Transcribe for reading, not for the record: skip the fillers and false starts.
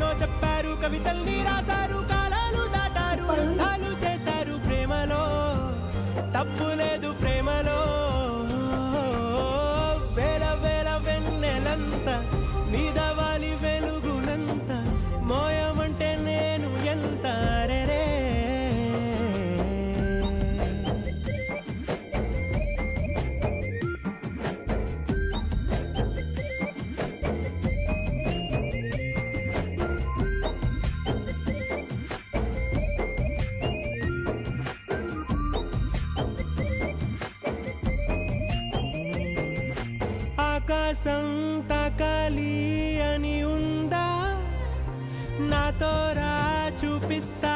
ఎన్నో చెప్పారు, కవితల్ని రాశారు, కాలాలు దాటారు, యుద్ధాలు చేశారు ప్రేమలో, తప్పు లేదు ప్రేమలో. వేల వేల వెన్నెలంత మీద వాలి వెలుగునంత మోయమంటే నేను ఎంత రే. ఆకాశం తాకాలి అని ఉందా, నాతో రా చూపిస్తా